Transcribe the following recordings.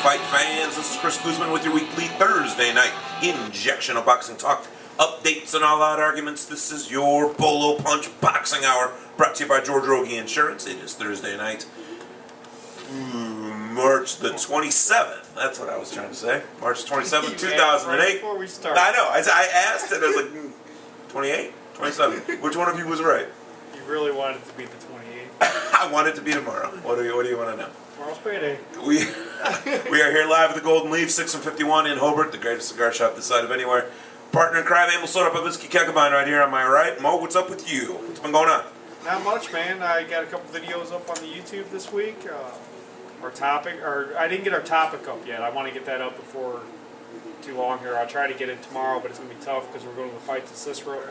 fight fans? This is Chris Guzman with your weekly Thursday night injection of boxing talk, updates and all-out arguments. This is your Bolo Punch Boxing Hour, brought to you by George Rogie Insurance. It is Thursday night, March the 27th. That's what I was trying to say. March 27th, 2008. Right before we start. I know. I asked and I was like, 28? 27. Which one of you was right? You really wanted it to be the 28th. I want it to be tomorrow. What do you want to know? Tomorrow's payday. We are here live at the Golden Leaf, 651 in Hobart, the greatest cigar shop this side of anywhere. Partner in crime, Amel Soda Babinski Kekabine right here on my right. Mo, what's up with you? What's been going on? Not much, man. I got a couple videos up on the YouTube this week. I didn't get our topic up yet. I want to get that up before too long here. I'll try to get it tomorrow, but it's going to be tough because we're going to the fight to Cicero.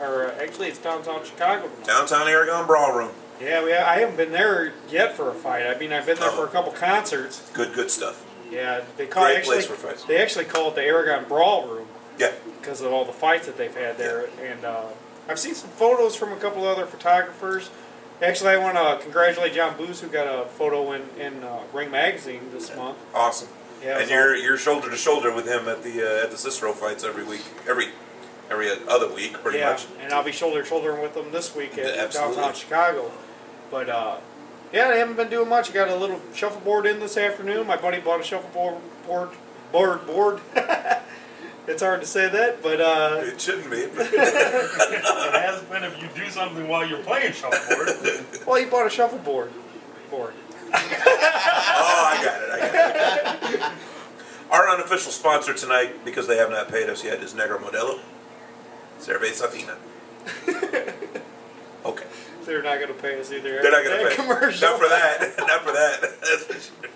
Actually, it's downtown Chicago tomorrow. Downtown Aragon Brawl Room. Yeah, I haven't been there yet for a fight. I mean, I've been there for a couple concerts. Good stuff. Yeah, Great place for fights. They actually call it the Aragon Brawl Room. Yeah. Because of all the fights that they've had there. Yeah. And I've seen some photos from a couple other photographers. Actually, I want to congratulate John Booz, who got a photo in Ring Magazine this month. Awesome. Yeah, and you're shoulder to shoulder with him at the Cicero fights every week, every other week, pretty much. Yeah, and I'll be shoulder to shoulder with them this week at Absolutely. downtown Chicago. But yeah, I haven't been doing much. I got a little shuffleboard in this afternoon. My buddy bought a shuffleboard board. It's hard to say that, but it shouldn't be. It has been if you do something while you're playing shuffleboard. Well, he bought a shuffleboard board. Oh, I got it. Our unofficial sponsor tonight, because they have not paid us yet, is Negro Modelo. Cerveza Fina. Okay. They're not going to pay us either. They're not going to pay commercial. Not for that. Not for that. That's for sure.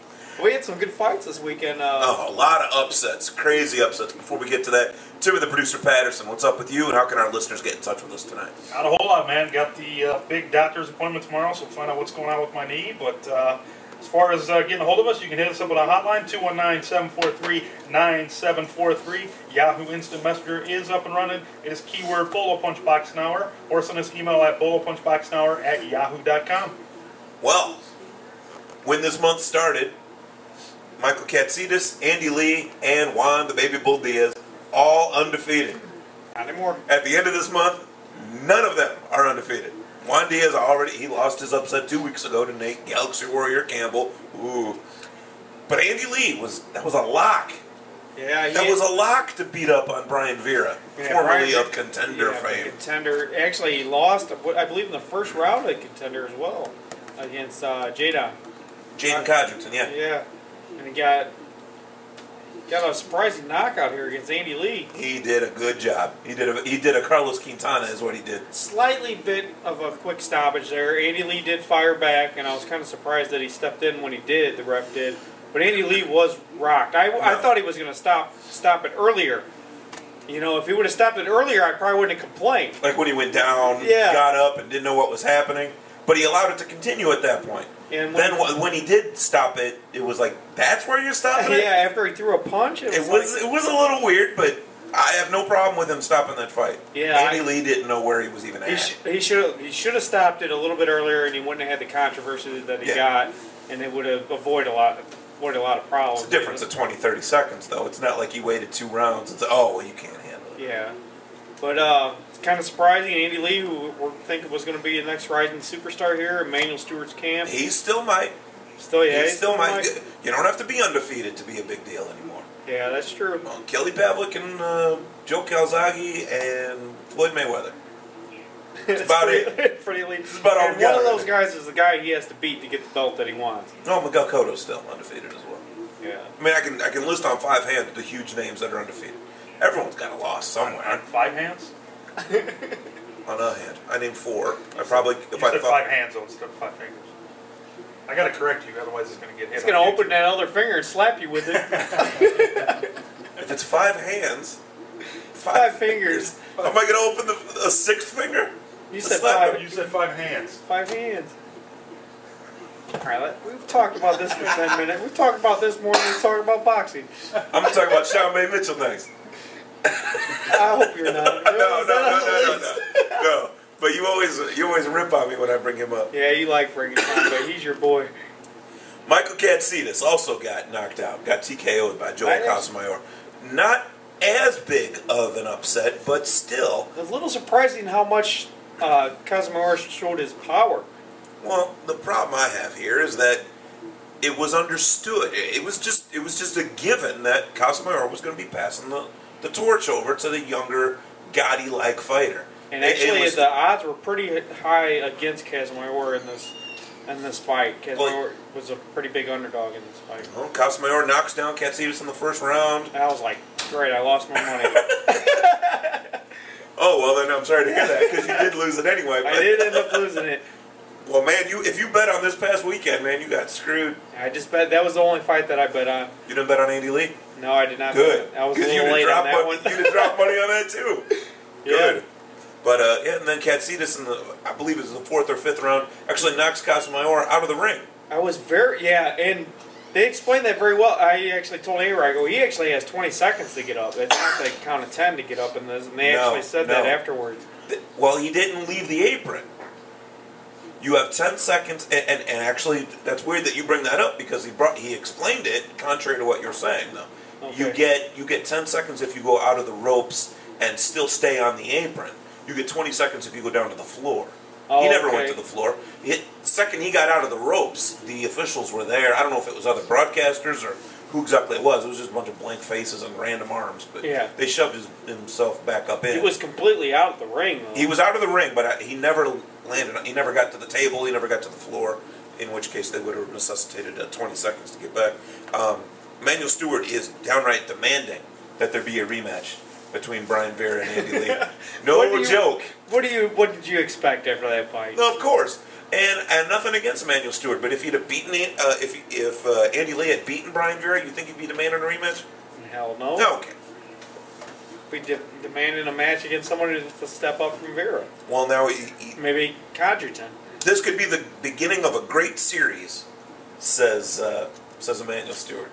We had some good fights this weekend. A lot of upsets. Crazy upsets. Before we get to that, Timmy the producer Patterson, what's up with you, and how can our listeners get in touch with us tonight? Not a whole lot, man. Got the big doctor's appointment tomorrow, so we'll find out what's going on with my knee. But as far as getting a hold of us, you can hit us up on our hotline, 219-743-9743. Yahoo Instant Messenger is up and running. It is keyword Bolo Punch Boxing Hour, or send us email at bolopunchboxinghour@yahoo.com. Well, when this month started, Michael Katsidis, Andy Lee, and Juan the Baby Bull Diaz, all undefeated. Not anymore. At the end of this month, none of them are undefeated. Juan Diaz he lost his upset 2 weeks ago to Nate Galaxy Warrior Campbell. Ooh. But Andy Lee, that was a lock. Yeah, that was a lock to beat up on Brian Vera, formerly of Contender fame. Contender. Actually, he lost, I believe, in the first round of Contender as well, against Jaden Codrington, yeah. Yeah. And he got a surprising knockout here against Andy Lee. He did a good job. He did a Carlos Quintana is what he did. Slightly bit of a quick stoppage there. Andy Lee did fire back, and I was kind of surprised that he stepped in when he did. The ref did, but Andy Lee was rocked. I thought he was going to stop it earlier. You know, if he would have stopped it earlier, I probably wouldn't have complained. Like when he went down, got up, and didn't know what was happening. But he allowed it to continue at that point. And then when he did stop it, it was like, that's where you're stopping it? Yeah, after he threw a punch. It was a little weird, but I have no problem with him stopping that fight. Yeah, Andy Lee didn't know where he was even at. He should have stopped it a little bit earlier, and he wouldn't have had the controversy that he got, and it would have avoided a lot of problems. It's a difference of 20, 30 seconds, though. It's not like he waited 2 rounds. It's, you can't handle it. Yeah. But it's kind of surprising. Andy Lee, who we think was going to be the next rising superstar here, Emmanuel Stewart's camp. He still might. He still might. You don't have to be undefeated to be a big deal anymore. Yeah, that's true. Kelly Pavlik and Joe Calzaghe and Floyd Mayweather. It's about it. Pretty elite. It's about all we got. One of those guys is the guy he has to beat to get the belt that he wants. No, Miguel Cotto's still undefeated as well. Yeah. I mean, I can list on 5 hands the huge names that are undefeated. Everyone's got a loss somewhere. On 5 hands? On a hand. I named 4. I probably... You said 5 hands though instead of 5 fingers. I gotta correct you, otherwise it's gonna get hit. He's gonna open that other finger and slap you with it. If it's 5 hands... 5 fingers. Am I gonna open a 6th finger? You said 5. You said 5 hands. 5 hands. Alright, we've talked about this for 10 minutes. We've talked about this more than we've talked about boxing. I'm gonna talk about Sean May Mitchell next. I hope you're not. No. But you always rip on me when I bring him up. Yeah, you like bringing him up, but he's your boy. Michael Katsidis also got knocked out, got TKO'd by Joel Casamayor. Not as big of an upset, but still. It's a little surprising how much Casamayor showed his power. Well, the problem I have here is that it was understood. It was just a given that Casamayor was going to be passing the torch over to the younger, Gotti-like fighter. And actually, the odds were pretty high against Casamayor in this fight. Casamayor was a pretty big underdog in this fight. Well, Casamayor knocks down Katsidis in the first round. I was like, great, I lost my money. Oh, well, then I'm sorry to hear that, because you did lose it anyway. I did end up losing it. Well, man, if you bet on this past weekend, man, you got screwed. I just bet. That was the only fight that I bet on. You didn't bet on Andy Lee? No, I did not. Good. I was a little late on that one. You did drop money on that, too. Good. Yeah. But, and then Katsidis in I believe it was the 4th or 5th round, actually knocks Casamayor out of the ring. I was and they explained that very well. I actually told A-Rod, I go, he actually has 20 seconds to get up. It's not the count of 10 to get up in this, and they actually said that afterwards. Well, he didn't leave the apron. You have 10 seconds, and actually, that's weird that you bring that up, because he explained it, contrary to what you're saying, though. Okay. You get 10 seconds if you go out of the ropes and still stay on the apron. You get 20 seconds if you go down to the floor. He never went to the floor. The second he got out of the ropes, the officials were there. I don't know if it was other broadcasters or who exactly it was. It was just a bunch of blank faces and random arms. But they shoved himself back up in. He was completely out of the ring, though. He was out of the ring, but he never landed. He never got to the table. He never got to the floor, in which case they would have necessitated 20 seconds to get back. Manuel Stewart is downright demanding that there be a rematch between Brian Vera and Andy Lee. No joke. What did you expect after that fight? No, of course. And nothing against Manuel Stewart, but if he'd have beaten if Andy Lee had beaten Brian Vera, you think he'd be demanding a rematch? Hell no. No. Okay. We demanding a match against someone to step up from Vera. Well, now maybe Codgerton. This could be the beginning of a great series, says Emmanuel Stewart.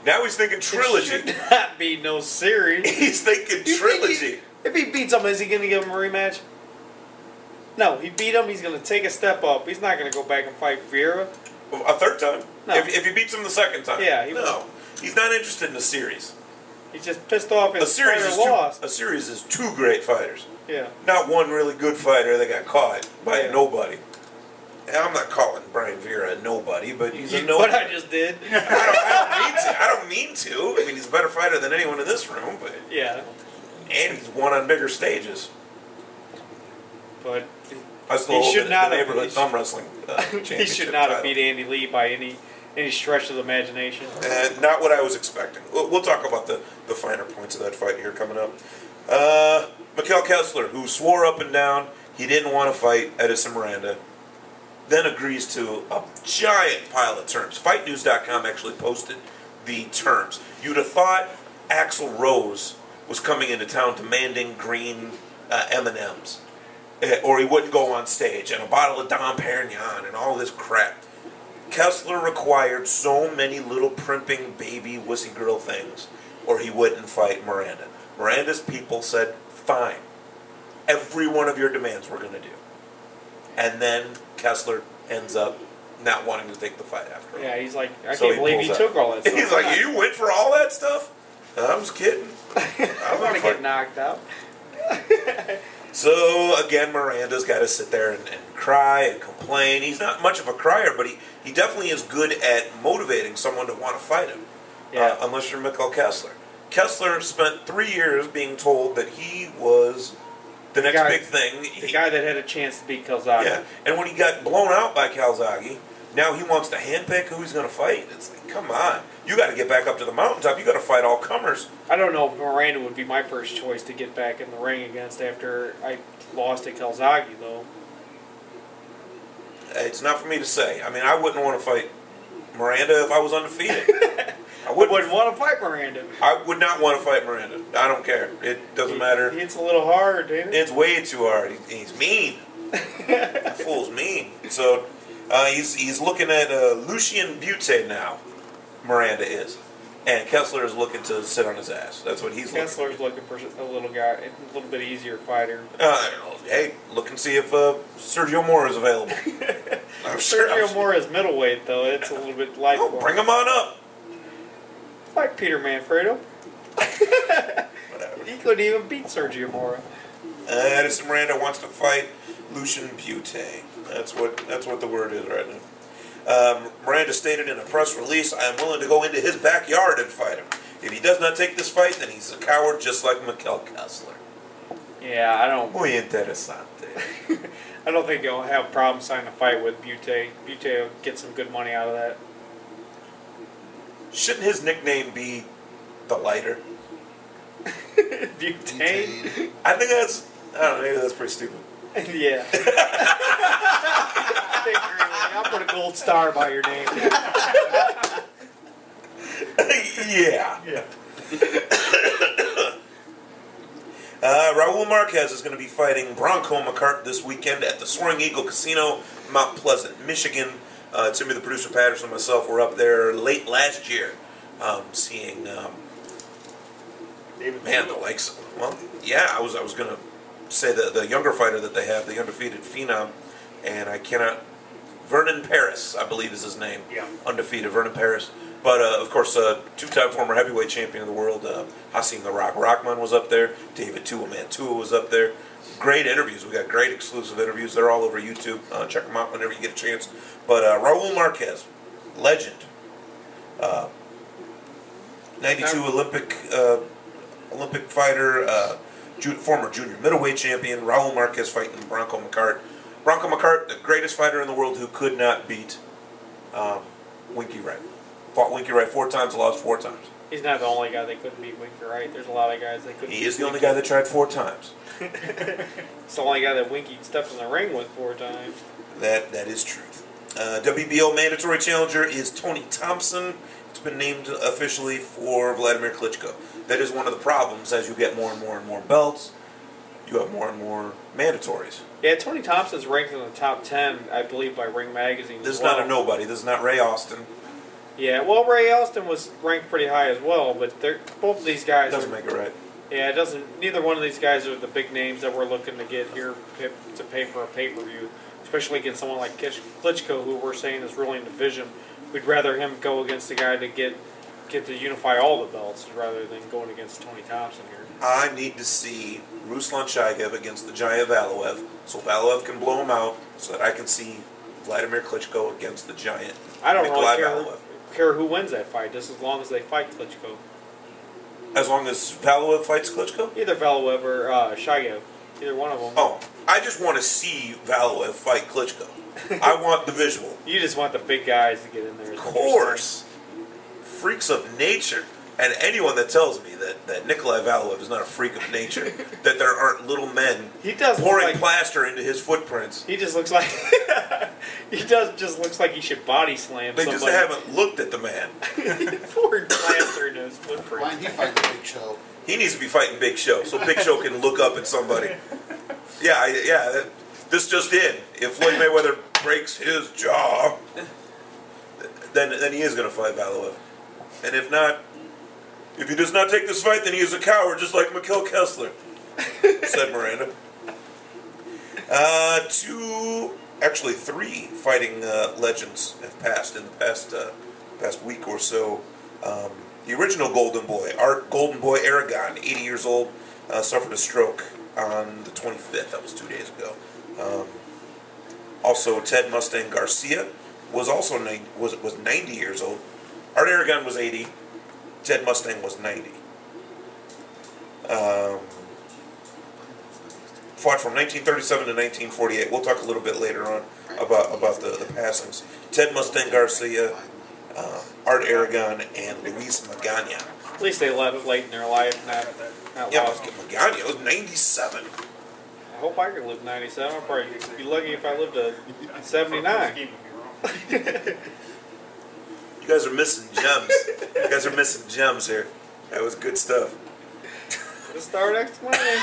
Now he's thinking trilogy. It should not be no series. He's thinking trilogy. If he beats him, is he going to give him a rematch? No, he beat him. He's going to take a step up. He's not going to go back and fight Vera. A third time? No. If he beats him the second time? Yeah. He's not interested in a series. He's just pissed off his fighter lost. A series is 2 great fighters. Yeah. Not one really good fighter that got caught by a nobody. And I'm not calling Brian Vera a nobody, but he's a nobody. But I just did. I don't mean to. I mean, he's a better fighter than anyone in this room, but and he's won on bigger stages. But I still he should not the neighborhood thumb wrestling. He should not have beat Andy Lee by any stretch of the imagination. Not what I was expecting. We'll talk about the finer points of that fight here coming up. Mikhail Kessler, who swore up and down he didn't want to fight Edison Miranda, then agrees to a giant pile of terms. FightNews.com actually posted the terms. You'd have thought Axl Rose was coming into town demanding green M&Ms, or he wouldn't go on stage, and a bottle of Dom Perignon and all this crap. Kessler required so many little primping baby wussy girl things, or he wouldn't fight Miranda. Miranda's people said, fine. Every one of your demands we're going to do. And then Kessler ends up not wanting to take the fight after all. Yeah, he's like, I can't believe he took all that stuff. He's like, you went for all that stuff? I was kidding. I want to get knocked out. So, again, Miranda's got to sit there and cry and complain. He's not much of a crier, but he definitely is good at motivating someone to want to fight him. Yeah. Unless you're Mikhail Kessler. Kessler spent 3 years being told that he was the next big thing. The guy that had a chance to beat Calzaghe. Yeah, and when he got blown out by Calzaghe, now he wants to handpick who he's going to fight. It's like, come on. You got to get back up to the mountaintop. You got to fight all comers. I don't know if Miranda would be my first choice to get back in the ring against after I lost to Calzaghe, though. It's not for me to say. I mean, I wouldn't want to fight Miranda if I was undefeated. I wouldn't want to fight Miranda. I would not want to fight Miranda. I don't care. It doesn't matter. It's a little hard, ain't it? It's way too hard. He's mean. That fool's mean. So he's looking at Lucien Butte now. Miranda is. And Kessler is looking to sit on his ass. That's what he's Kessler's looking for a little guy, a little bit easier fighter. I don't know. Hey, look and see if Sergio Mora is available. Sergio Mora is middleweight, though. It's a little bit light. Oh, bring him on up. Fight Peter Manfredo. Whatever. He couldn't even beat Sergio Mora. Addison Miranda wants to fight Lucian Puch. That's what the word is right now. Miranda stated in a press release, "I am willing to go into his backyard and fight him. If he does not take this fight, then he's a coward just like Mikkel Kessler." Yeah, I don't. Muy interesante. I don't think he'll have problems signing a fight with Butte. Butte will get some good money out of that. Shouldn't his nickname be the Lighter? Butane? I think that's. I don't know. Maybe that's pretty stupid. Yeah. I'll put a gold star by your name. Yeah. Raul Marquez is going to be fighting Bronco McCart this weekend at the Soaring Eagle Casino, Mount Pleasant, Michigan. Timmy, the producer, Patterson, and myself were up there late last year, seeing. Man, the likes. Well, yeah, I was going to say the younger fighter that they have, the undefeated Phenom, and I cannot. Vernon Paris, I believe is his name. Yeah. Undefeated, Vernon Paris. But, of course, two-time former heavyweight champion of the world, Hasim the Rock Rockman was up there. David Tua Mantua was up there. Great interviews. We got great exclusive interviews. They're all over YouTube. Check them out whenever you get a chance. But Raul Marquez, legend. 92 Olympic fighter, former junior middleweight champion. Raul Marquez fighting Bronco McCart. Bronco McCart, the greatest fighter in the world who could not beat Winky Wright. Fought Winky Wright 4 times, lost 4 times. He's not the only guy that couldn't beat Winky Wright. There's a lot of guys that couldn't. He is the only guy that tried 4 times. It's the only guy that Winky stepped in the ring with 4 times. That is truth. WBO mandatory challenger is Tony Thompson. It's been named officially for Vladimir Klitschko. That is one of the problems as you get more and more and more belts. You have more and more mandatories. Yeah, Tony Thompson's ranked in the top 10, I believe, by Ring Magazine. This is not a nobody. This is not Ray Austin. Yeah, well, Ray Austin was ranked pretty high as well, but both of these guys Doesn't make it right. Yeah, it doesn't. Neither one of these guys are the big names that we're looking to get here to pay for a pay-per-view, especially against someone like Klitschko, who we're saying is really in division. We'd rather him go against a guy to get to unify all the belts rather than going against Tony Thompson here. I need to see Ruslan Shaigev against the giant Valoev, so Valoev can blow him out, so that I can see Vladimir Klitschko against the giant I don't Nikolai really Valoev. care who wins that fight, just as long as they fight Klitschko. As long as Valoev fights Klitschko? Either Valoev or Shaigev. Either one of them. Oh, I just want to see Valoev fight Klitschko. I want the visual. You just want the big guys to get in there. Of course. Freaks of nature. And anyone that tells me that Nikolai Valoev is not a freak of nature, that there aren't little men pouring plaster into his footprints. He just looks like looks like he should body slam they somebody. Just haven't looked at the man. Pouring plaster into his footprints. Why didn't he fight the Big Show? He needs to be fighting Big Show, so Big Show can look up at somebody. Yeah. This just in. If Floyd Mayweather breaks his jaw, then he is going to fight Valoev. And if not, if he does not take this fight, then he is a coward, just like Mikkel Kessler, said Miranda. 3 fighting legends have passed in the past week or so. The original Golden Boy, Art Golden Boy Aragon, 80 years old, suffered a stroke on the 25th. That was 2 days ago. Also, Ted Mustang Garcia was also 90 years old. Art Aragon was 80. Ted Mustang was 90. Fought from 1937 to 1948. We'll talk a little bit later on about the passings. Ted Mustang Garcia, Art Aragon, and Luis Magana. At least they left late in their life, not lost. Magana was 97. I hope I could live 97. I'd probably be lucky if I lived to 79. You guys are missing gems. You guys are missing gems here. That was good stuff. Put a star next to my name.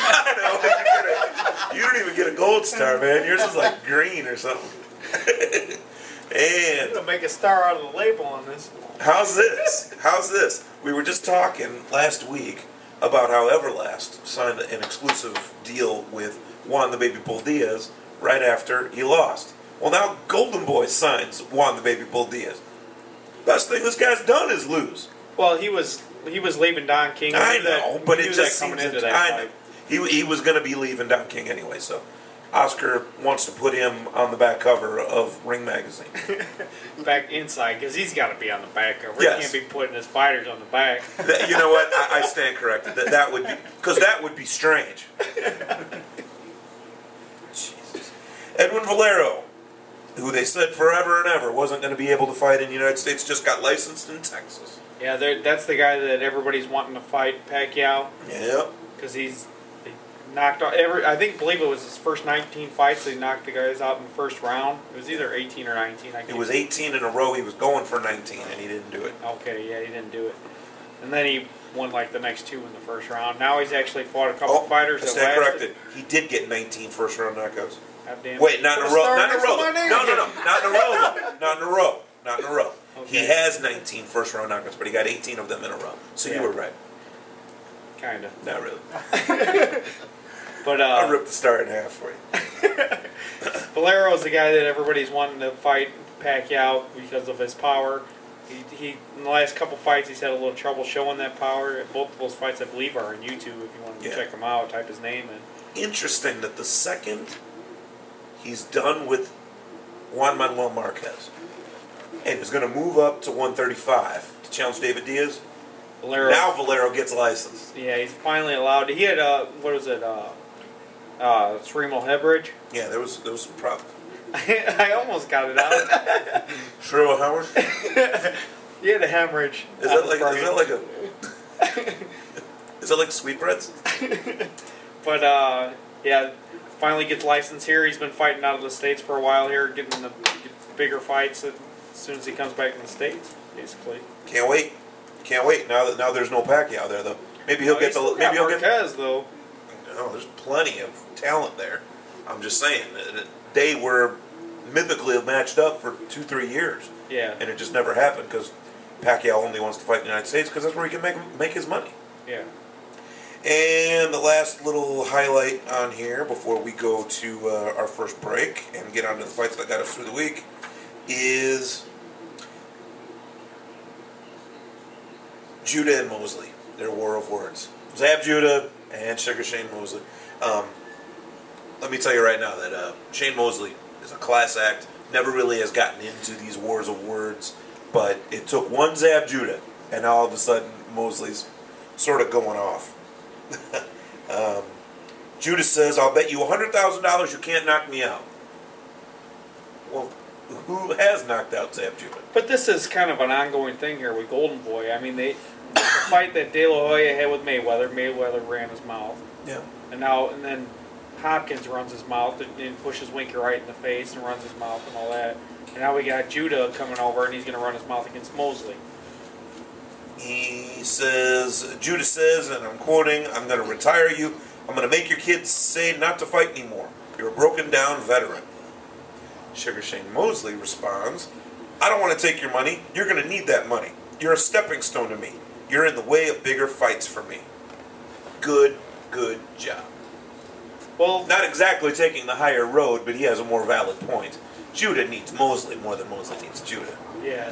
You don't even get a gold star, man. Yours is like green or something. And I'm gonna make a star out of the label on this. how's this? How's this? We were just talking last week about how Everlast signed an exclusive deal with Juan the Baby Bull Diaz right after he lost. Well, now Golden Boy signs Juan the Baby Bull Diaz. Best thing this guy's done is lose. Well, he was leaving Don King. I know, but it just coming seems into that I fight. know. He was going to be leaving Don King anyway, so Oscar wants to put him on the back cover of Ring Magazine. Back inside, because he's got to be on the back cover. Yes. He can't be putting his fighters on the back. You know what? I stand corrected. That would be, because that would be strange. Jesus. Edwin Valero, who they said forever and ever wasn't going to be able to fight in the United States, just got licensed in Texas. Yeah, that's the guy that everybody's wanting to fight, Pacquiao. Yep. Because he knocked out believe it was his first 19 fights. He knocked the guys out in the first round. It was either 18 or 19. It was 18 in a row. He was going for 19, and he didn't do it. Okay, yeah, he didn't do it. And then he won like the next two in the first round. Now he's actually fought a couple fighters. I stand corrected. He did get 19 first round knockouts. Goddamn. Wait, not in a row. Not in a row. No. Not in a row. Though. Not in a row. Not in a row. Okay. He has 19 first round knockouts, but he got 18 of them in a row. So Yeah. you were right. Kind of. Not really. But I ripped the star in half for you. Valero's the guy that everybody's wanting to fight Pacquiao because of his power. He in the last couple fights he's had a little trouble showing that power. Both of those fights I believe are on YouTube if you want to check them out. Type his name in. Interesting that the second he's done with Juan Manuel Marquez and is going to move up to 135 to challenge David Diaz. Now Valero gets licensed. Yeah, he's finally allowed. He had what was it? Cerebral hemorrhage. Yeah, there was some problem. I almost got it out. Shrill Howard? He had a hemorrhage. Is that like sweetbreads? But yeah, finally gets licensed here. He's been fighting out of the States for a while here, getting the bigger fights as soon as he comes back in the States, basically. Can't wait. Now there's no Pacquiao there though. Maybe he'll get the. Maybe he'll get Marquez though. No, there's plenty of talent there. I'm just saying they were mythically matched up for 2-3 years. Yeah. And it just never happened because Pacquiao only wants to fight in the United States because that's where he can make his money. Yeah. And the last little highlight on here before we go to our first break and get on to the fights that got us through the week is Judah and Mosley, their war of words. Zab Judah and Sugar Shane Mosley. Let me tell you right now that Shane Mosley is a class act, never really has gotten into these wars of words, but it took one Zab Judah, and all of a sudden Mosley's sort of going off. Judah says, I'll bet you $100,000 you can't knock me out. Well, who has knocked out Zab Judah? But this is kind of an ongoing thing here with Golden Boy. I mean, the fight that De La Hoya had with Mayweather ran his mouth. Yeah. And then Hopkins runs his mouth and pushes Winker right in the face and runs his mouth and all that. And now we got Judah coming over and he's going to run his mouth against Mosley. He says, Judah says, and I'm quoting, I'm going to retire you. I'm going to make your kids say not to fight anymore. You're a broken down veteran. Sugar Shane Mosley responds, I don't want to take your money. You're going to need that money. You're a stepping stone to me. You're in the way of bigger fights for me. Good job. Well, not exactly taking the higher road, but he has a more valid point. Judah needs Mosley more than Mosley needs Judah. Yeah.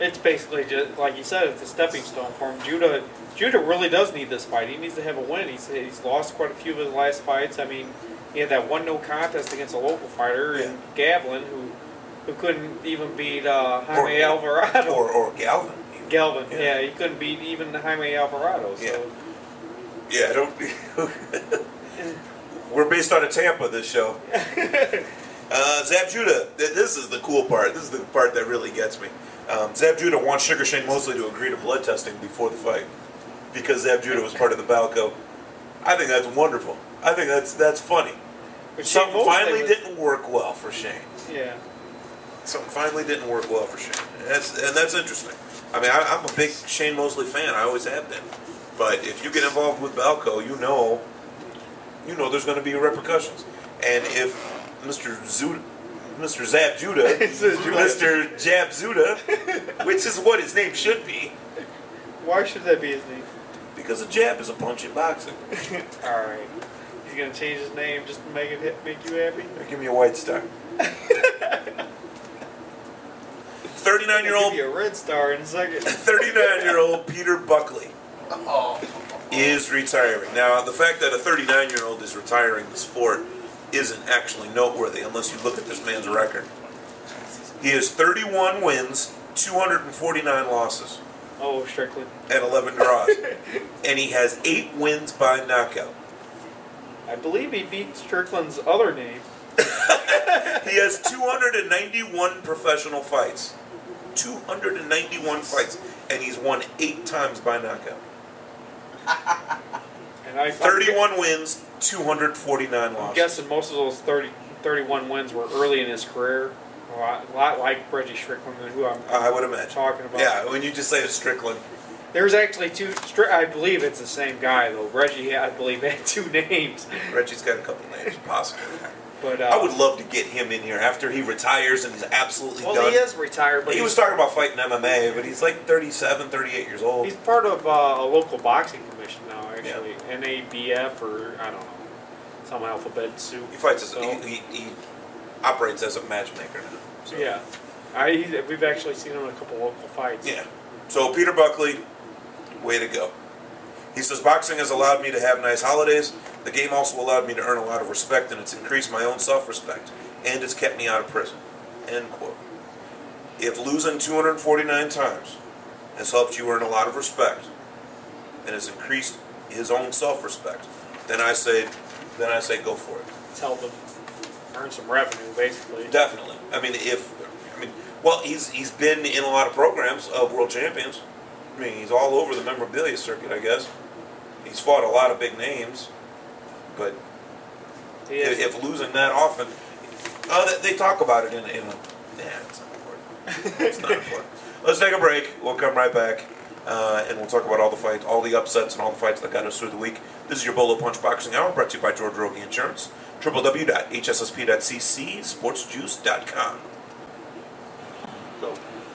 It's basically just, like you said, it's a stepping stone for him. Judah really does need this fight. He needs to have a win. He's lost quite a few of his last fights. I mean, he had that one no contest against a local fighter, in Gavlin, who couldn't even beat Jaime Alvarado. Or Galvin. Galvin, yeah, he couldn't beat even Jaime Alvarado. So. Yeah, don't. We're based out of Tampa, this show. Zab Judah, this is the cool part. This is the part that really gets me. Zab Judah wants Sugar Shane Mosley to agree to blood testing before the fight because Zab Judah was part of the Balco. I think that's wonderful. I think that's funny. Something finally didn't work well for Shane. Yeah. Something finally didn't work well for Shane. And that's interesting. I mean, I'm a big Shane Mosley fan. I always have been. But if you get involved with Balco, you know there's going to be repercussions. And if Mr. Mr. Zab Judah, Mr. Jab Zuda, which is what his name should be. Why should that be his name? Because a jab is a punch in boxing. All right. He's gonna change his name just to make make you happy. Give me a white star. 39-year-old. Give you a red star in a second. 39-year-old Peter Buckley is retiring. Now, the fact that a 39-year-old is retiring the sport isn't actually noteworthy unless you look at this man's record. He has 31 wins, 249 losses. Oh, Strickland. And 11 draws. And he has 8 wins by knockout. I believe he beat Strickland's other name. He has 291 professional fights. 291 fights. And he's won 8 times by knockout. And 31 wins, 249 losses. I'm guessing most of those 31 wins were early in his career. A lot like Reggie Strickland, who I would imagine. Talking about. Yeah, when you just say Strickland. There's actually two. I believe it's the same guy though. Reggie, I believe, had 2 names. Reggie's got a couple names, possibly. But I would love to get him in here after he retires and he's absolutely done. Well, he is retired, but he was talking about fighting MMA, but he's like 37, 38 years old. He's part of a local boxing commission now, actually. Yeah. NABF or I don't know, some alphabet soup. He fights as he operates as a matchmaker now. So. Yeah, we've actually seen him in a couple local fights. Yeah. So Peter Buckley, way to go. He says, boxing has allowed me to have nice holidays. The game also allowed me to earn a lot of respect, and it's increased my own self-respect, and it's kept me out of prison. End quote. If losing 249 times has helped you earn a lot of respect, and has increased his own self-respect, then I say go for it. It's helped him earn some revenue, basically. Definitely. Well, he's been in a lot of programs of world champions. I mean, he's all over the memorabilia circuit, I guess. He's fought a lot of big names, but if losing that often, they talk about it in a it's not important. It's not important. Let's take a break. We'll come right back, and we'll talk about all the fights, all the upsets, and all the fights that got us through the week. This is your Bolo Punch Boxing Hour, brought to you by George Rogie Insurance. www.hssp.cc, sportsjuice.com.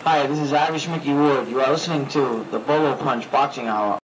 Hi, this is Irish Mickey Wood. You are listening to the Bolo Punch Boxing Hour